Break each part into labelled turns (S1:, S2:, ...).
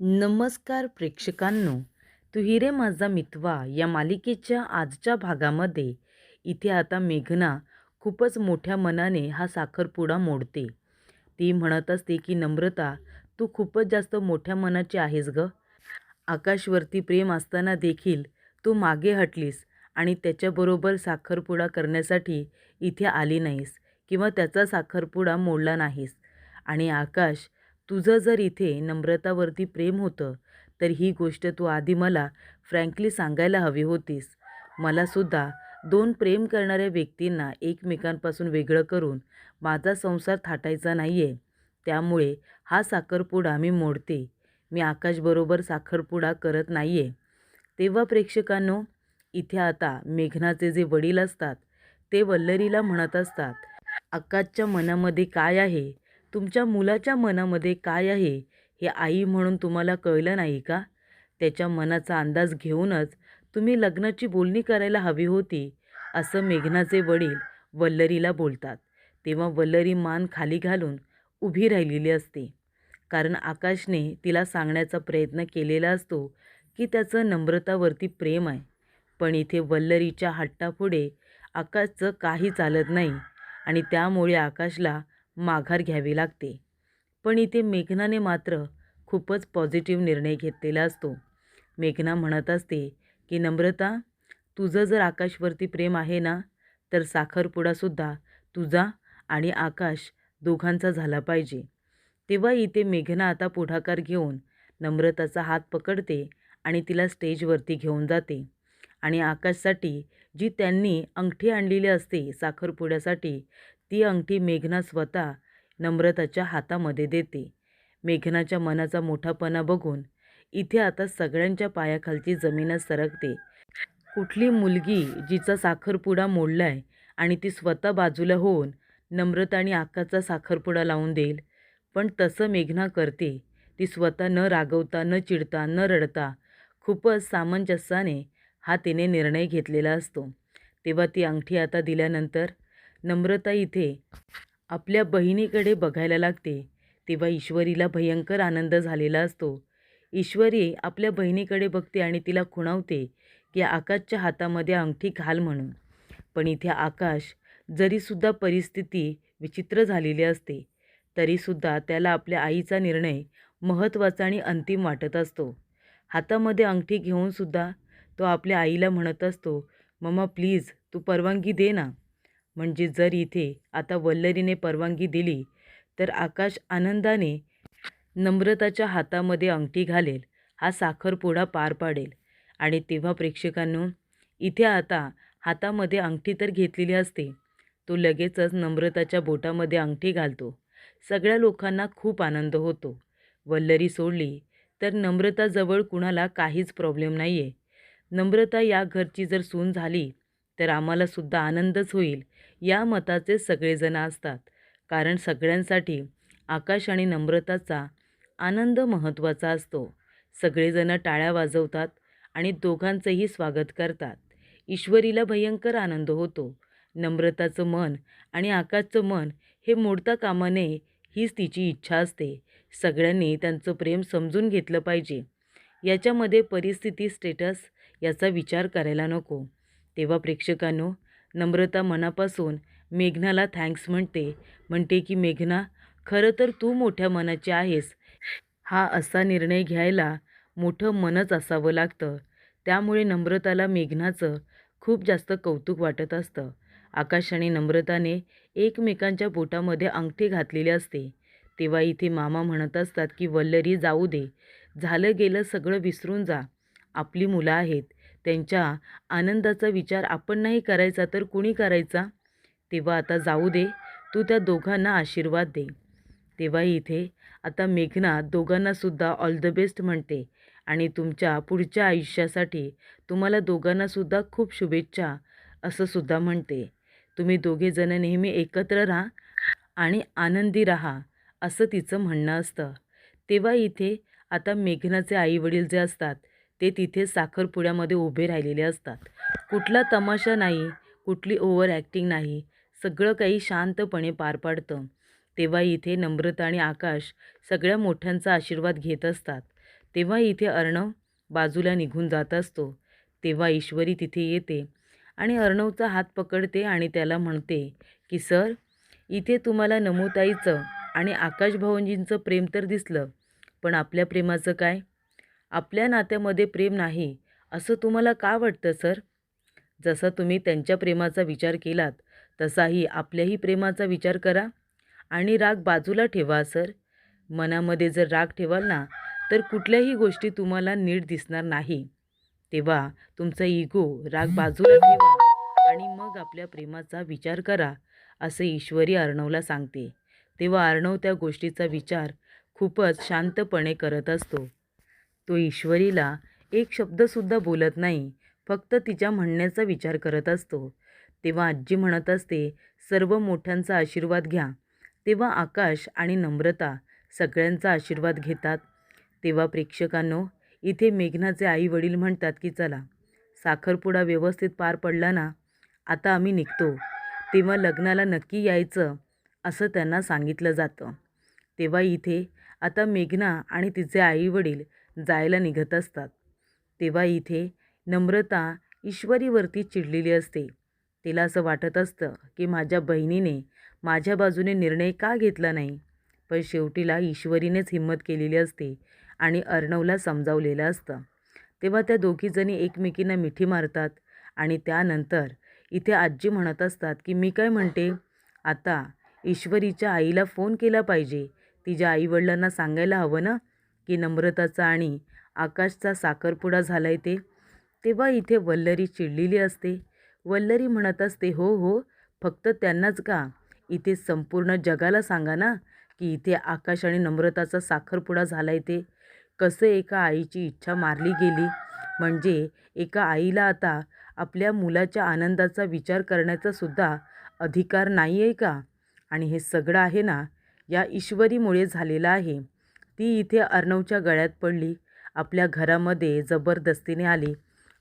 S1: नमस्कार प्रेक्षकांनो, तू हिरे माझा मितवा या मालिकेच्या आजच्या भागामध्ये इथे आता मेघना खूपच मोठ्या मनाने हा साखरपुडा मोडते. ती म्हणत असते की नम्रता, तू खूपच जास्त मोठ्या मनाची आहेस ग. आकाशवरती प्रेम असताना देखील तू मागे हटलीस आणि त्याच्याबरोबर साखरपुडा करण्यासाठी इथे आली नाहीस किंवा त्याचा साखरपुडा मोडला नाहीस. आणि आकाश, तुझं जर इथे नम्रतावरती प्रेम होतं तर ही गोष्ट तू आधी मला फ्रँकली सांगायला हवी होतीस. मलासुद्धा दोन प्रेम करणाऱ्या व्यक्तींना एकमेकांपासून वेगळं करून माझा संसार थाटायचा नाही आहे. त्यामुळे हा साखरपुडा मी मोडते. मी आकाशबरोबर साखरपुडा करत नाही आहे. तेव्हा प्रेक्षकांनो, इथे आता मेघनाचे जे वडील असतात ते वल्लरीला म्हणत असतात, आकाशच्या मनामध्ये काय आहे, तुमच्या मुलाच्या मनामध्ये काय आहे, हे आई म्हणून तुम्हाला कळलं नाही का? त्याच्या मनाचा अंदाज घेऊनच तुम्ही लग्नाची बोलणी करायला हवी होती, असं मेघनाचे वडील वल्लरीला बोलतात. तेव्हा वल्लरी मान खाली घालून उभी राहिलेली असते. कारण आकाशने तिला सांगण्याचा प्रयत्न केलेला असतो की त्याचं नम्रतावरती प्रेम आहे. पण इथे वल्लरीच्या हट्टापुढे आकाशचं काही चालत नाही आणि त्यामुळे आकाशला माघार घ्यावी लागते. पण इथे मेघनाने मात्र खूपच पॉझिटिव्ह निर्णय घेतलेला असतो. मेघना म्हणत असते की नम्रता, तुझं जर आकाशवरती प्रेम आहे ना, तर साखरपुडासुद्धा तुझा आणि आकाश दोघांचा झाला पाहिजे. तेव्हा इथे मेघना आता पुढाकार घेऊन नम्रताचा हात पकडते आणि तिला स्टेजवरती घेऊन जाते. आणि आकाशसाठी जी त्यांनी अंगठी आणलेली असते साखरपुड्यासाठी, ती अंगठी मेघना स्वतः नम्रताच्या हातामध्ये देते. मेघनाच्या मनाचा मोठापणा बघून इथे आता सगळ्यांच्या पायाखालची जमीनच सरकते. कुठली मुलगी जिचा साखरपुडा मोडलाय आणि ती स्वतः बाजूला होऊन नम्रता आणि आकाशचा साखरपुडा लावून देईल? पण तसं मेघना करते. ती स्वतः न रागवता, न चिडता, न रडता खूपच सामंजस्याने हा तिने निर्णय घेतलेला असतो. तेव्हा ती अंगठी आता दिल्यानंतर नम्रता इथे आपल्या बहिणीकडे बघायला लागते. तेव्हा ईश्वरीला भयंकर आनंद झालेला असतो. ईश्वरी आपल्या बहिणीकडे बघते आणि तिला खुणावते की आकाशच्या हातामध्ये अंगठी घाल म्हणून. पण इथे आकाश, जरीसुद्धा परिस्थिती विचित्र झालेली असते, तरीसुद्धा त्याला आपल्या आईचा निर्णय महत्त्वाचा आणि अंतिम वाटत असतो. हातामध्ये अंगठी घेऊनसुद्धा तो आपल्या आईला म्हणत असतो, मम्मा प्लीज तू परवानगी दे ना. म्हणजे जर इथे आता वल्लरीने परवानगी दिली तर आकाश आनंदाने नम्रताच्या हातामध्ये अंगठी घालेल, हा साखरपुडा पार पाडेल. आणि तेव्हा प्रेक्षकांनो, इथे आता हातामध्ये अंगठी तर घेतलेली असते, तो लगेचच नम्रताच्या बोटामध्ये अंगठी घालतो. सगळ्या लोकांना खूप आनंद होतो. वल्लरी सोडली तर नम्रताजवळ कुणाला काहीच प्रॉब्लेम नाही आहे. नम्रता या घरची जर सून झाली तर आम्हालासुद्धा आनंदच होईल, या मताचे सगळेजण असतात. कारण सगळ्यांसाठी आकाश आणि नम्रताचा आनंद महत्त्वाचा असतो. सगळेजण टाळ्या वाजवतात आणि दोघांचंही स्वागत करतात. ईश्वरीला भयंकर आनंद होतो. नम्रताचं मन आणि आकाशचं मन हे मोडता कामा नये, हीच तिची इच्छा असते. सगळ्यांनी त्यांचं प्रेम समजून घेतलं पाहिजे. याच्यामध्ये परिस्थिती, स्टेटस याचा विचार करायला नको. तेव्हा प्रेक्षकांनो, नम्रता मनापासून मेघनाला थँक्स म्हणते. म्हणते की मेघना, खरं तर तू मोठ्या मनाची आहेस. हा असा निर्णय घ्यायला मोठं मनच असावं लागतं. त्यामुळे नम्रताला मेघनाचं खूप जास्त कौतुक वाटत असतं. आकाश आणि नम्रताने एकमेकांच्या बोटामध्ये अंगठी घातलेली असते. तेव्हा इथे मामा म्हणत असतात की वल्लरी, जाऊ दे, झालं गेलं सगळं विसरून जा. आपली मुलं आहेत, त्यांच्या आनंदाचा विचार आपण नाही करायचा तर कुणी करायचा? तेव्हा आता जाऊ दे, तू त्या दोघांना आशीर्वाद दे. तेव्हा इथे आता मेघना दोघांनासुद्धा ऑल द बेस्ट म्हणते आणि तुमच्या पुढच्या आयुष्यासाठी तुम्हाला दोघांनासुद्धा खूप शुभेच्छा असं सुद्धा म्हणते. तुम्ही दोघेजण नेहमी एकत्र राहा आणि आनंदी राहा, असं तिचं म्हणणं असतं. तेव्हा इथे आता मेघनाचे आईवडील जे असतात ते तिथे साखरपुड्यामध्ये उभे राहिलेले असतात. कुठला तमाशा नाही, कुठली ओव्हर ॲक्टिंग नाही, सगळं काही शांतपणे पार पाडतं. तेव्हा इथे नम्रता आणि आकाश सगळ्या मोठ्यांचा आशीर्वाद घेत असतात. तेव्हा इथे अर्णव बाजूला निघून जात असतो. तेव्हा ईश्वरी तिथे येते आणि अर्णवचा हात पकडते आणि त्याला म्हणते की सर, इथे तुम्हाला नमूताईचं आणि आकाश भाऊजींचं प्रेम तर दिसलं, पण आपल्या प्रेमाचं काय? आपल्या नात्यामध्ये प्रेम नाही असं तुम्हाला का वाटतं सर? जसा तुम्ही त्यांच्या प्रेमाचा विचार केलात तसाही आपल्याही प्रेमाचा विचार करा आणि राग बाजूला ठेवा सर. मनामध्ये जर राग ठेवाल ना तर कुठल्याही गोष्टी तुम्हाला नीट दिसणार नाही. तेव्हा तुमचा इगो, राग बाजूला ठेवा आणि मग आपल्या प्रेमाचा विचार करा, असे ईश्वरी अर्णवला सांगते. तेव्हा अर्णव त्या गोष्टीचा विचार खूपच शांतपणे करत असतो. तो ईश्वरीला एक शब्दसुद्धा बोलत नाही, फक्त तिच्या म्हणण्याचा विचार करत असतो. तेव्हा आजी म्हणत असते, सर्व मोठ्यांचा आशीर्वाद घ्या. तेव्हा आकाश आणि नम्रता सगळ्यांचा आशीर्वाद घेतात. तेव्हा प्रेक्षकांनो, इथे मेघनाचे आई वडील म्हणतात की चला, साखरपुडा व्यवस्थित पार पडला ना, आता आम्ही निघतो. तेव्हा लग्नाला नक्की यायचं असं त्यांना सांगितलं जातं. तेव्हा इथे आता मेघना आणि तिचे आई वडील जायला निघत असतात. तेव्हा इथे नम्रता ईश्वरीवरती चिडलेली असते. तिला असं वाटत असतं की माझ्या बहिणीने माझ्या बाजूने निर्णय का घेतला नाही. पण शेवटीला ईश्वरीनेच हिंमत केलेली असते आणि अर्णवला समजावलेलं असतं. तेव्हा त्या दोघीजणी एकमेकींना मिठी मारतात आणि त्यानंतर इथे आजी म्हणत असतात की मी काय म्हणते, आता ईश्वरीच्या आईला फोन केला पाहिजे. तिच्या आईवडिलांना सांगायला हवं ना की नम्रताचा आणि आकाशचा साखरपुडा झाला आहे ते. तेव्हा इथे वल्लरी चिडलेली असते. वल्लरी म्हणत असते, हो हो, फक्त त्यांनाच का, इथे संपूर्ण जगाला सांगा ना की इथे आकाश आणि नम्रताचा साखरपुडा झाला आहे ते. कसं एका आईची इच्छा मारली गेली, म्हणजे एका आईला आता आपल्या मुलाच्या आनंदाचा विचार करण्याचा सुद्धा अधिकार नाही आहे का? आणि हे सगळं आहे ना या ईश्वरीमुळे झालेलं आहे. ती इथे अर्णवच्या गळ्यात पडली, आपल्या घरामध्ये जबरदस्तीने आली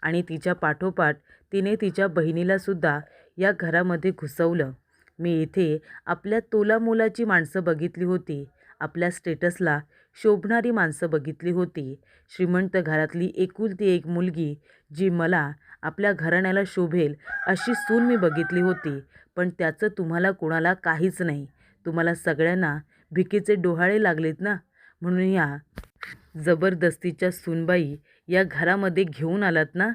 S1: आणि तिच्या पाठोपाठ तिने तिच्या बहिणीलासुद्धा या घरामध्ये घुसवलं. मी इथे आपल्या तोलामोलाची माणसं बघितली होती, आपल्या स्टेटसला शोभणारी माणसं बघितली होती. श्रीमंत घरातली एकुलती एक मुलगी जी मला आपल्या घराण्याला शोभेल अशी सून मी बघितली होती, पण त्याचं तुम्हाला कोणाला काहीच नाही. तुम्हाला सगळ्यांना भिकेचे डोहाळे लागलेत ना, म्हणून या जबरदस्तीच्या सूनबाई या घरामध्ये घेऊन आलात ना.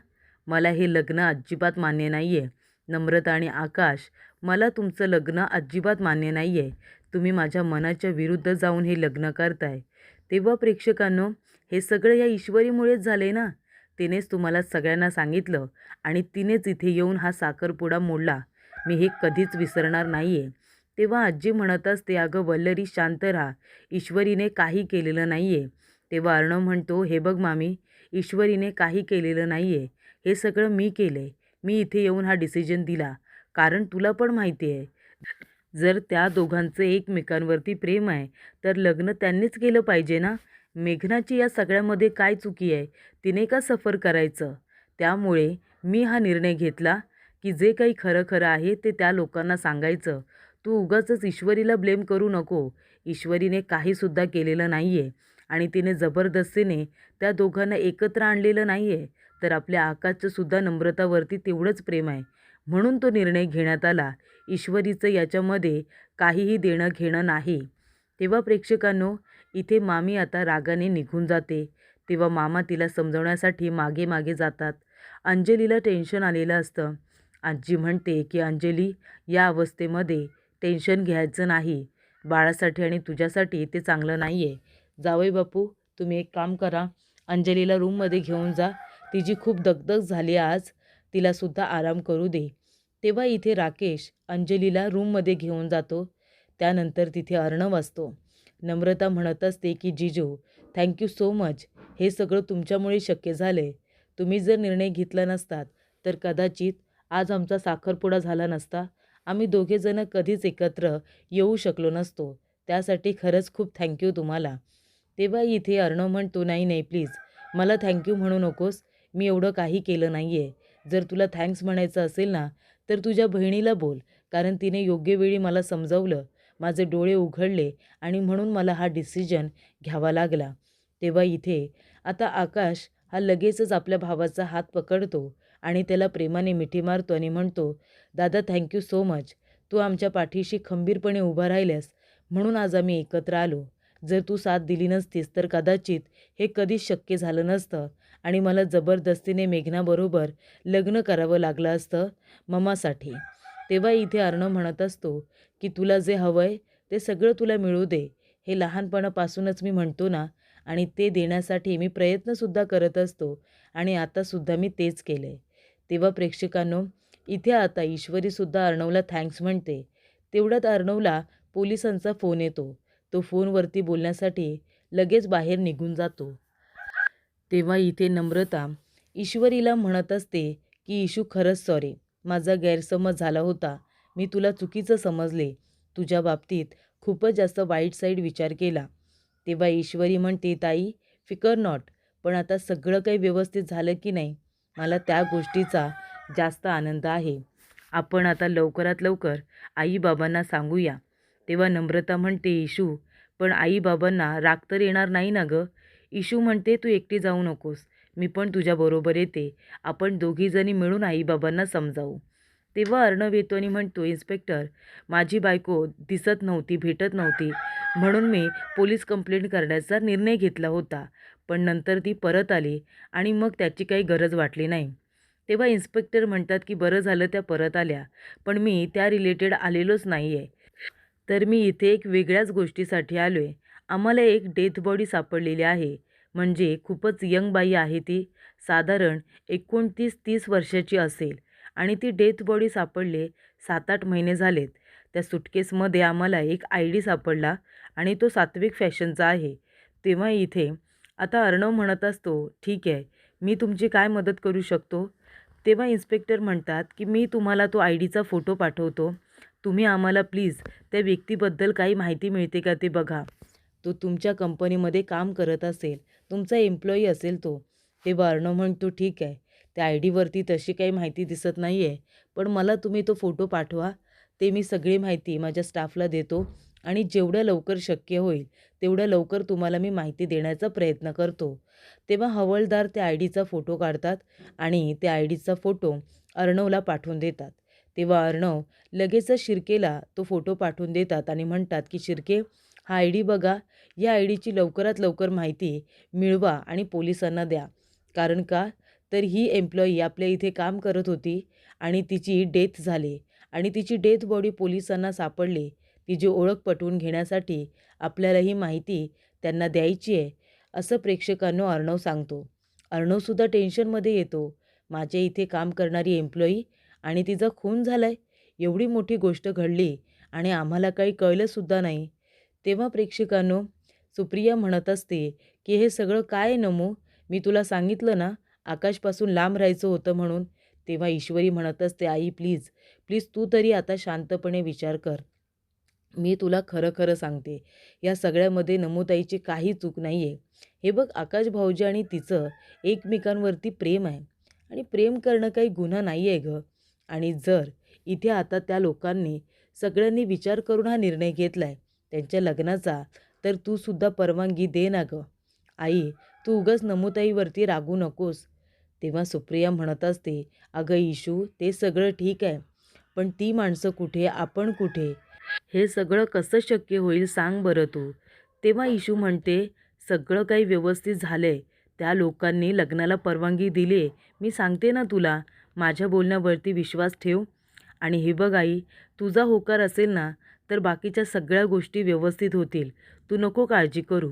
S1: मला हे लग्न अजिबात मान्य नाही आहे. नम्रता आणि आकाश, मला तुमचं लग्न अजिबात मान्य नाही आहे. तुम्ही माझ्या मनाच्या विरुद्ध जाऊन हे लग्न करताय. तेव्हा प्रेक्षकांनो, हे सगळं या ईश्वरीमुळेच झाले ना. तिनेच तुम्हाला सगळ्यांना सांगितलं आणि तिनेच इथे येऊन हा साखरपुडा मोडला. मी हे कधीच विसरणार नाही आहे. तेव्हा आजी म्हणत असते, अगं वल्लरी शांत राहा, ईश्वरीने काही केलेलं नाही आहे. तेव्हा अर्णव म्हणतो, हे बघ मामी, ईश्वरीने काही केलेलं नाही आहे, हे सगळं मी केलं आहे. मी इथे येऊन हा डिसिजन दिला, कारण तुला पण माहिती आहे, जर त्या दोघांचं एकमेकांवरती प्रेम आहे तर लग्न त्यांनीच केलं पाहिजे ना. मेघनाची या सगळ्यामध्ये काय चुकी आहे, तिने का सफर करायचं. त्यामुळे मी हा निर्णय घेतला की जे काही खरं खरं आहे ते त्या लोकांना सांगायचं. तू उगाचच ईश्वरीला ब्लेम करू नको. ईश्वरीने काहीसुद्धा केलेलं नाही आहे आणि तिने जबरदस्तीने त्या दोघांना एकत्र आणलेलं नाही आहे. तर आपल्या आकाशचंसुद्धा नम्रतावरती तेवढंच प्रेम आहे, म्हणून तो निर्णय घेण्यात आला. ईश्वरीचं याच्यामध्ये काहीही देणं घेणं नाही. तेव्हा प्रेक्षकांनो, इथे मामी आता रागाने निघून जाते. तेव्हा मामा तिला समजवण्यासाठी मागे मागे जातात. अंजलीला टेन्शन आलेलं असतं. आजी म्हणते की अंजली, या अवस्थेमध्ये टेन्शन घ्यायचं नाही. बाळासाठी आणि तुझ्यासाठी ते चांगलं नाही आहे. जावई बापू, तुम्ही एक काम करा, अंजलीला रूममध्ये घेऊन जा. तिची खूप दगदग झाली आज, तिलासुद्धा आराम करू दे. तेव्हा इथे राकेश अंजलीला रूममध्ये घेऊन जातो. त्यानंतर तिथे अर्णव असतो. नम्रता म्हणत असते की जिजू, थँक्यू सो मच, हे सगळं तुमच्यामुळे शक्य झाले. तुम्ही जर निर्णय घेतला नसतात तर कदाचित आज आमचा साखरपुडा झाला नसता. आम्ही दोघेजणं कधीच एकत्र येऊ शकलो नसतो. त्यासाठी खरंच खूप थँक्यू तुम्हाला. तेव्हा इथे अर्णव म्हणतो, नाही नाही प्लीज, मला थँक्यू म्हणू नकोस, मी एवढं काही केलं नाही आहे. जर तुला थँक्स म्हणायचं असेल ना तर तुझ्या बहिणीला बोल, कारण तिने योग्य वेळी मला समजावलं, माझे डोळे उघडले आणि म्हणून मला हा डिसिजन घ्यावा लागला. तेव्हा इथे आता आकाश हा लगेचच आपल्या भावाचा हात पकडतो आणि त्याला प्रेमाने मिठी मारतो आणि म्हणतो, दादा थँक्यू सो मच. तू आमच्या पाठीशी खंबीरपणे उभा राहिल्यास म्हणून आज आम्ही एकत्र आलो. जर तू साथ दिली नसतीस तर कदाचित हे कधीच शक्य झालं नसतं आणि मला जबरदस्तीने मेघनाबरोबर लग्न करावं लागलं असतं ममासाठी. तेव्हा इथे अर्णव म्हणत असतो की तुला जे हवंय ते सगळं तुला मिळू दे. हे लहानपणापासूनच मी म्हणतो ना, आणि ते देण्यासाठी मी प्रयत्नसुद्धा करत असतो आणि आतासुद्धा मी तेच केलं आहे. तेव्हा प्रेक्षकांनो, इथे आता ईश्वरीसुद्धा अर्णवला थँक्स म्हणते. तेवढ्यात अर्णवला पोलिसांचा फोन येतो. तो फोनवरती बोलण्यासाठी लगेच बाहेर निघून जातो. तेव्हा इथे नम्रता ईश्वरीला म्हणत असते की इशू खरंच सॉरी. माझा गैरसमज झाला होता. मी तुला चुकीचं समजले. तुझ्या बाबतीत खूपच जास्त वाईट साईड विचार केला. तेव्हा ईश्वरी म्हणते, ताई फिकर नॉट. पण आता सगळं काही व्यवस्थित झालं की नाही, मला त्या गोष्टीचा जास्त आनंद आहे. आपण आता लवकरात लवकर आईबाबांना सांगूया. तेव्हा नम्रता म्हणते, इशू पण आईबाबांना राग तर येणार नाही ना गं? इशू म्हणते, तू एकटी जाऊ नकोस. मी पण तुझ्याबरोबर येते. आपण दोघीजणी मिळून आईबाबांना समजावू. तेव्हा अर्णव येतो आणि म्हणतो, इन्स्पेक्टर माझी बायको दिसत नव्हती, भेटत नव्हती म्हणून मी पोलीस कंप्लेंट करण्याचा निर्णय घेतला होता. पण नंतर ती परत आली आणि मग त्याची काही गरज वाटली नाही. तेव्हा इन्स्पेक्टर म्हणतात की बरं झालं त्या परत आल्या, पण मी त्या रिलेटेड आलेलोच नाही आहे. तर मी इथे एक वेगळ्याच गोष्टीसाठी आलो आहे. आम्हाला एक डेथ बॉडी सापडलेली आहे. म्हणजे खूपच यंग बाई आहे ती. साधारण 29-30 वर्षाची असेल आणि ती डेथ बॉडी सापडले 7-8 महिने झालेत. त्या सुटकेसमध्ये आम्हाला एक ID सापडला आणि तो सात्विक फॅशनचा आहे. तेव्हा इथे आता अर्णव म्हणत असतो, ठीक आहे, मी तुमची काय मदत करू शकतो? तेव्हा इन्स्पेक्टर म्हणतात की मी तुम्हाला तो IDचा फोटो पाठवतो. तुम्ही आम्हाला प्लीज त्या व्यक्तीबद्दल काही माहिती मिळते का ते बघा. तो तुमच्या कंपनीमध्ये काम करत असेल, तुमचा एम्प्लॉई असेल तो. तेव्हा अर्णव म्हणतो, ठीक आहे, त्या IDवरती तशी काही माहिती दिसत नाही आहे, पण मला तुम्ही तो फोटो पाठवा. ते मी सगळी माहिती माझ्या स्टाफला देतो आणि जेवढ्या लवकर शक्य होईल तेवढ्या लवकर तुम्हाला मी माहिती देण्याचा प्रयत्न करतो. तेव्हा हवालदार त्या IDचा फोटो काढतात आणि त्या IDचा फोटो अर्णवला पाठवून देतात. तेव्हा अर्णव लगेचच शिर्केला तो फोटो पाठवून देतात आणि म्हणतात की शिर्के, हा ID बघा. या IDची लवकरात लवकर माहिती मिळवा आणि पोलिसांना द्या. कारण का, तर ही एम्प्लॉई आपल्या इथे काम करत होती आणि तिची डेथ झाली आणि तिची डेथ बॉडी पोलिसांना सापडली. तिची ओळख पटवून घेण्यासाठी आपल्याला ही माहिती त्यांना द्यायची आहे, असं प्रेक्षकांनो अर्णव सांगतो. अर्णवसुद्धा टेन्शनमध्ये येतो. माझ्या इथे काम करणारी एम्प्लॉई आणि तिचा खून झाला आहे. एवढी मोठी गोष्ट घडली आणि आम्हाला काही कळलंसुद्धा नाही. तेव्हा प्रेक्षकांनो, सुप्रिया म्हणत असते की हे सगळं काय नमू? मी तुला सांगितलं ना, आकाशपासून लांब राहायचं होतं म्हणून. तेव्हा ईश्वरी म्हणत असते, आई प्लीज, प्लीज तू तरी आता शांतपणे विचार कर. मी तुला खरं खरं सांगते, या सगळ्यामध्ये नमूताईची काही चूक नाही आहे. हे बघ, आकाश भाऊजी आणि तिचं एकमेकांवरती प्रेम आहे आणि प्रेम करणं काही गुन्हा नाही आहे गं. आणि जर इथे आता त्या लोकांनी सगळ्यांनी विचार करून हा निर्णय घेतला आहे त्यांच्या लग्नाचा, तर तू सुद्धा परवानगी दे ना गं. आई, तू उगाच नमूताईवरती रागू नकोस. तेव्हा सुप्रिया म्हणत असते, अगं इशू, ते सगळं ठीक आहे, पण ती माणसं कुठे, आपण कुठे, हे सगळं कसं शक्य होईल सांग बरं तू. तेव्हा इशू म्हणते, सगळं काही व्यवस्थित झालंय. त्या लोकांनी लग्नाला परवानगी दिली. मी सांगते ना तुला, माझ्या बोलण्यावरती विश्वास ठेव. आणि हे बघ आई, तुझा होकार असेल ना, तर बाकीच्या सगळ्या गोष्टी व्यवस्थित होतील. तू नको काळजी करू.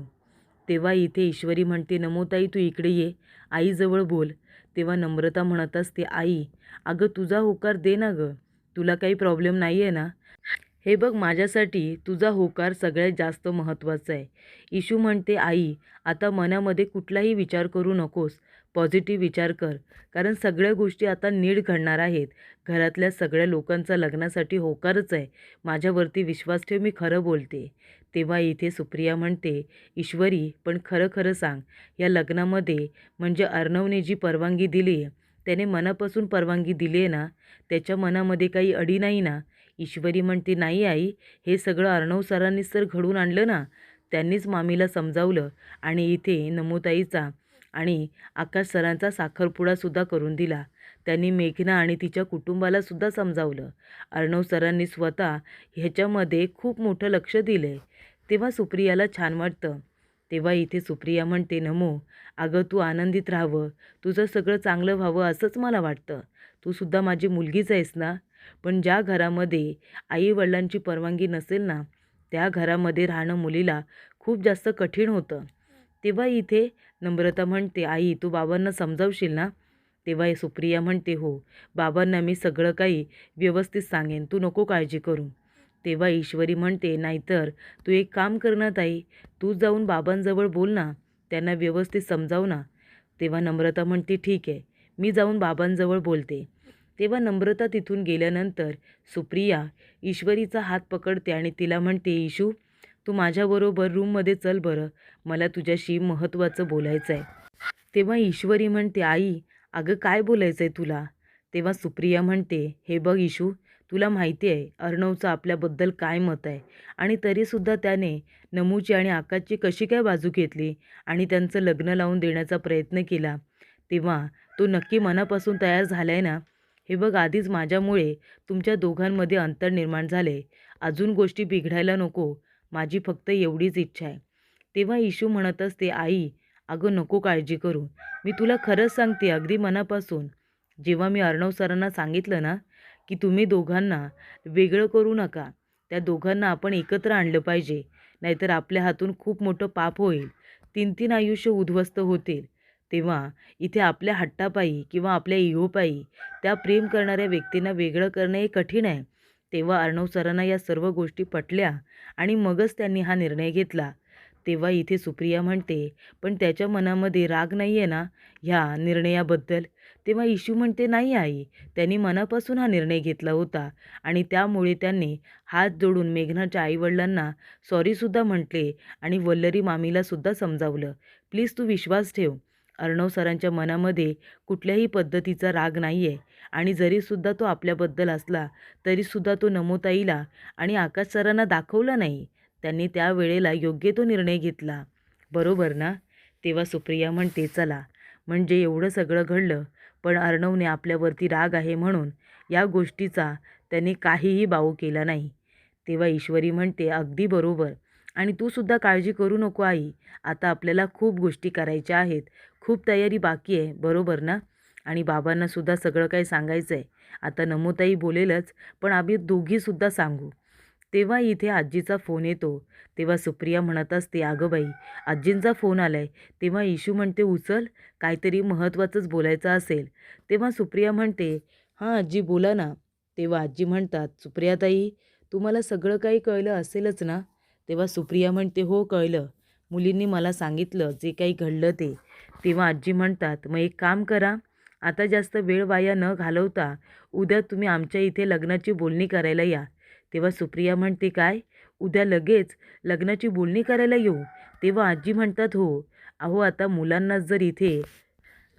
S1: तेव्हा इथे ईश्वरी म्हणते, नमोताई तू इकडे ये, आईजवळ बोल. तेव्हा नम्रता म्हणत असते, आई अगं तुझा होकार दे ना गं, तुला काही प्रॉब्लेम नाही आहे ना? हे बघ, माझ्यासाठी तुझा होकार सगळ्यात जास्त महत्त्वाचा आहे. इशू म्हणते, आई आता मनामध्ये कुठलाही विचार करू नकोस, पॉझिटिव्ह विचार कर. कारण सगळ्या गोष्टी आता नीट घडणार आहेत. घरातल्या सगळ्या लोकांचा लग्नासाठी होकारच आहे. माझ्यावरती विश्वास ठेव, मी खरं बोलते. तेव्हा इथे सुप्रिया म्हणते, ईश्वरी पण खरं खरं सांग, या लग्नामध्ये म्हणजे अर्णवने जी परवानगी दिली आहे, त्याने मनापासून परवानगी दिली आहे ना? त्याच्या मनामध्ये काही अडी नाही ना? ईश्वरी म्हणते, नाही आई, हे सगळं अर्णव सरांनीच तर घडवून आणलं ना. त्यांनीच मामीला समजावलं आणि इथे नमूताईचा आणि आकाश सरांचा साखरपुडासुद्धा करून दिला. त्यांनी मेघना आणि तिच्या कुटुंबालासुद्धा समजावलं. अर्णव सरांनी स्वतः ह्याच्यामध्ये खूप मोठं लक्ष दिलं आहे. तेव्हा सुप्रियाला छान वाटतं. तेव्हा इथे सुप्रिया म्हणते, नमो, अगं तू आनंदित राहावं, तुझं सगळं चांगलं व्हावं असंच मला वाटतं. तूसुद्धा माझी मुलगीच आहेस ना. पण ज्या घरामध्ये आईवडिलांची परवानगी नसेल ना, त्या घरामध्ये राहणं मुलीला खूप जास्त कठीण होतं. तेव्हा इथे नम्रता म्हणते, आई तू बाबांना समजावशील ना. तेव्हा सुप्रिया म्हणते, हो बाबांना मी सगळं काही व्यवस्थित सांगेन, तू नको काळजी करू. तेव्हा ईश्वरी म्हणते, नाहीतर तू एक काम कर ना ताई, तू जाऊन बाबांजवळ बोल ना, त्यांना व्यवस्थित समजाव ना. तेव्हा नम्रता म्हणते, ठीक आहे, मी जाऊन बाबांजवळ बोलते. तेव्हा नम्रता तिथून गेल्यानंतर सुप्रिया ईश्वरीचा हात पकडते आणि तिला म्हणते, ईशू तू माझ्याबरोबर रूममध्ये चल बरं, मला तुझ्याशी महत्त्वाचं बोलायचं आहे. तेव्हा ईश्वरी म्हणते, आई अगं काय बोलायचं आहे तुला. तेव्हा सुप्रिया म्हणते, हे बघ ईशू, तुला माहिती आहे अर्णवचं आपल्याबद्दल काय मत आहे आणि तरीसुद्धा त्याने नमूची आणि आकाशची कशी काय बाजू घेतली आणि त्यांचं लग्न लावून देण्याचा प्रयत्न केला. तेव्हा तो नक्की मनापासून तयार झाला आहे ना. हे बघ आधीच माझ्यामुळे तुमच्या दोघांमध्ये अंतर निर्माण झाले, अजून गोष्टी बिघडायला नको, माझी फक्त एवढीच इच्छा आहे. तेव्हा ईशू म्हणत असते, आई अगं नको काळजी करू, मी तुला खरंच सांगते अगदी मनापासून. जेव्हा मी अर्णव सरांना सांगितलं ना की तुम्ही दोघांना वेगळं करू नका, त्या दोघांना आपण एकत्र आणलं पाहिजे, नाहीतर आपल्या हातून खूप मोठं पाप होईल, 3-3 आयुष्य उद्ध्वस्त होतील. तेव्हा इथे आपल्या हट्टापायी किंवा आपल्या इगोपायी त्या प्रेम करणाऱ्या व्यक्तींना वेगळं करणं हे कठीण आहे. तेव्हा अर्णव सरांना या सर्व गोष्टी पटल्या आणि मगच त्यांनी हा निर्णय घेतला. तेव्हा इथे सुप्रिया म्हणते, पण त्याच्या मनामध्ये राग नाही आहे ना ह्या निर्णयाबद्दल. तेव्हा इशू म्हणते, नाही आई, त्यांनी मनापासून हा निर्णय घेतला होता आणि त्यामुळे त्यांनी हात जोडून मेघनाच्या आईवडिलांना सॉरीसुद्धा म्हटले आणि वल्लरी मामीलासुद्धा समजावलं. प्लीज तू विश्वास ठेव, अर्णव सरांच्या मनामध्ये कुठल्याही पद्धतीचा राग नाही आहे आणि जरीसुद्धा तो आपल्याबद्दल असला तरीसुद्धा तो नमोताईला आणि आकाश सरांना दाखवला नाही. त्यांनी त्यावेळेला योग्य तो निर्णय घेतला, बरोबर ना. तेव्हा सुप्रिया म्हणते, चला म्हणजे एवढं सगळं घडलं, पण अर्णवने आपल्यावरती राग आहे म्हणून या गोष्टीचा त्याने काहीही बाऊ केला नाही. तेव्हा ईश्वरी म्हणते, अगदी बरोबर, आणि तूसुद्धा काळजी करू नको आई, आता आपल्याला खूप गोष्टी करायच्या आहेत, खूप तयारी बाकी आहे, बरोबर ना. आणि बाबांनासुद्धा सगळं काही सांगायचं आहे. आता नमोताई बोलेलच, पण आम्ही दोघीसुद्धा सांगू. तेव्हा इथे आजीचा फोन येतो. तेव्हा सुप्रिया म्हणत असते, अगं बाई आजींचा फोन आलाय. तेव्हा इशू म्हणते, उचल, काहीतरी महत्त्वाचंच बोलायचं असेल. तेव्हा सुप्रिया म्हणते, हां आजी बोला ना. तेव्हा आजी म्हणतात, सुप्रियाताई तुम्हाला सगळं काही कळलं असेलच ना. तेव्हा सुप्रिया म्हणते, हो कळलं, मुलींनी मला सांगितलं जे काही घडलं ते. तेव्हा आजी म्हणतात, मग एक काम करा, आता जास्त वेळ वाया न घालवता उद्या तुम्ही आमच्या इथे लग्नाची बोलणी करायला या. तेव्हा सुप्रिया म्हणते, काय उद्या लगेच लग्नाची बोलणी करायला येऊ. तेव्हा आजी म्हणतात, हो अहो, आता मुलांना जर इथे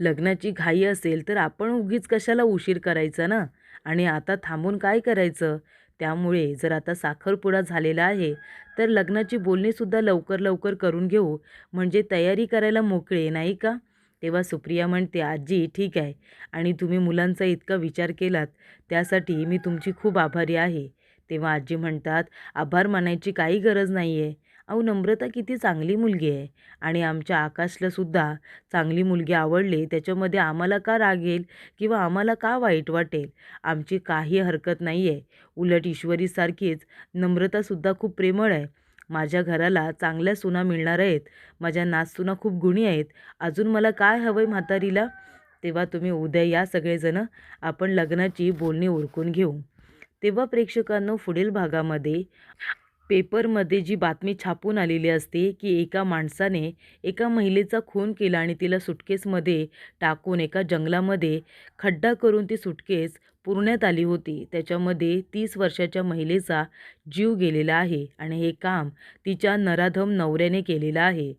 S1: लग्नाची घाई असेल तर आपण उगीच कशाला उशीर करायचा ना, आणि आता थांबून काय करायचं. त्यामुळे जर आता साखरपुडा झालेला आहे तर लग्नाची बोलणीसुद्धा लवकर लवकर करून घेऊ, म्हणजे तयारी करायला मोकळे, नाही का. तेव्हा सुप्रिया म्हणते, आजी ठीक आहे, आणि तुम्ही मुलांचा इतका विचार केलात त्यासाठी मी तुमची खूप आभारी आहे. तेव्हा आजी म्हणतात, आभार मानायची काही गरज नाही आहे. अहो नम्रता किती चांगली मुलगी आहे आणि आमच्या आकाशलासुद्धा चांगली मुलगी आवडली, त्याच्यामध्ये आम्हाला का राग येईल किंवा आम्हाला का वाईट वाटेल. आमची काही हरकत नाही आहे. उलट ईश्वरीसारखीच नम्रतासुद्धा खूप प्रेमळ आहे. माझ्या घराला चांगल्या सुना मिळणार आहेत. माझ्या नातसुना खूप गुणी आहेत. अजून मला काय हवं आहे म्हातारीला. तेव्हा तुम्ही उद्या या सगळेजणं, आपण लग्नाची बोलणी उरकून घेऊ. तेव्हा प्रेक्षकांनो, पुढील भागामध्ये पेपरमध्ये जी बातमी छापून आलेली असते की एका माणसाने एका महिलेचा खून केला आणि तिला सुटकेसमध्ये टाकून एका जंगलामध्ये खड्डा करून ती सुटकेस पुरण्यात आली होती. त्याच्यामध्ये 30 वर्षाच्या महिलेचा जीव गेलेला आहे आणि हे काम तिच्या नराधम नवऱ्याने केलेलं आहे.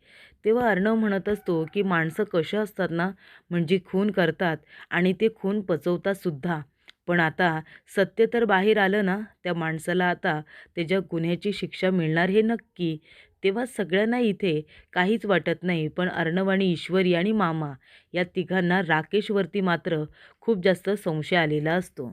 S1: तेव्हा अर्णव म्हणत असतो की माणसं कशा असतात ना, म्हणजे खून करतात आणि ते खून पचवतात सुद्धा. पण आता सत्य तर बाहेर आलं ना, त्या माणसाला आता त्याच्या गुन्ह्याची शिक्षा मिळणार हे नक्की. तेव्हा सगळ्यांना इथे काहीच वाटत नाही. पण अर्णव आणि ईश्वरी आणि मामा या तिघांना राकेशवरती मात्र खूप जास्त संशय आलेला असतो.